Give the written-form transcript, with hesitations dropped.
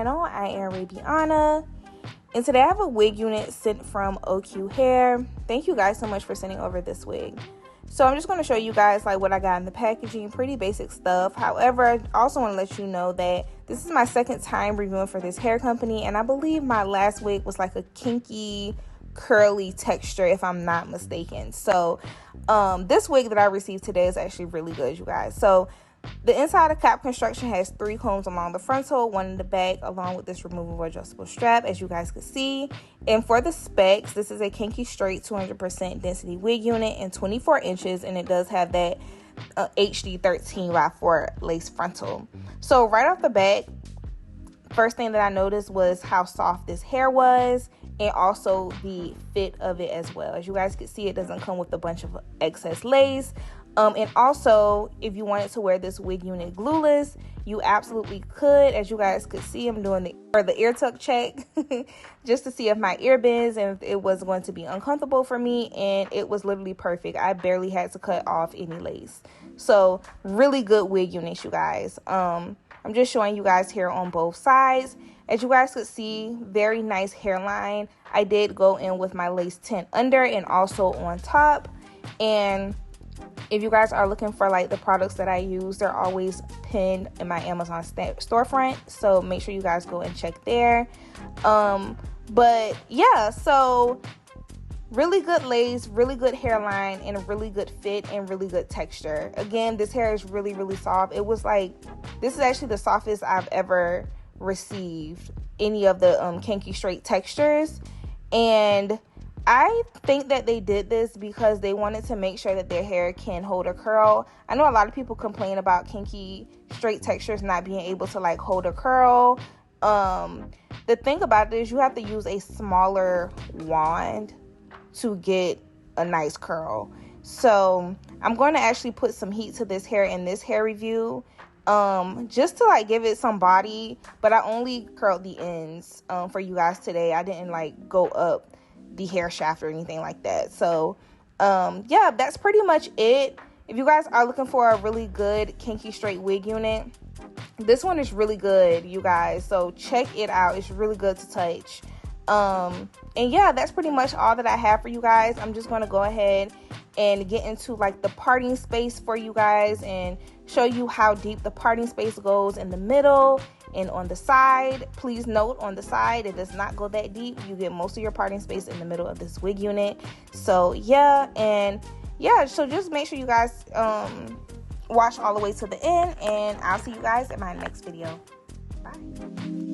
channel. I am Rabiana, and today I have a wig unit sent from OQ Hair. Thank you guys so much for sending over this wig. So I'm just going to show you guys like what I got in the packaging, pretty basic stuff. However, I also want to let you know that this is my second time reviewing for this hair company, and I believe my last wig was like a kinky curly texture if I'm not mistaken. So this wig that I received today is actually really good, you guys. So the inside of cap construction has 3 combs along the frontal, 1 in the back, along with this removable adjustable strap, as you guys can see. And for the specs, this is a Kinky straight 200% density wig unit in 24 inches, and it does have that HD 13x4 lace frontal. So right off the bat, first thing that I noticed was how soft this hair was, and also the fit of it as well. As you guys can see, it doesn't come with a bunch of excess lace. And also, if you wanted to wear this wig unit glueless, you absolutely could. As you guys could see, I'm doing the ear tuck check just to see if my ear bends and if it was going to be uncomfortable for me, and it was literally perfect. I barely had to cut off any lace. So really good wig units, you guys. I'm just showing you guys here on both sides. As you guys could see, very nice hairline. I did go in with my lace tint under and also on top. And if you guys are looking for like the products that I use, they're always pinned in my Amazon storefront. So make sure you guys go and check there. But yeah, so really good lace, really good hairline, and a really good fit and really good texture. Again, this hair is really, really soft. It was like, this is actually the softest I've ever received any of the Kinky straight textures. And I think that they did this because they wanted to make sure that their hair can hold a curl. I know a lot of people complain about Kinky straight textures not being able to like hold a curl. The thing about it is you have to use a smaller wand to get a nice curl. So I'm going to actually put some heat to this hair in this hair review, just to like give it some body, but I only curled the ends for you guys today. I didn't like go up the hair shaft or anything like that. So yeah, that's pretty much it. If you guys are looking for a really good Kinky straight wig unit, this one is really good, you guys. So check it out. It's really good to touch. And yeah, that's pretty much all that I have for you guys. I'm just going to go ahead and get into like the parting space for you guys and show you how deep the parting space goes in the middle and on the side. Please note, on the side, it does not go that deep. You get most of your parting space in the middle of this wig unit. So yeah, and yeah, so just make sure you guys watch all the way to the end, and I'll see you guys in my next video. Bye.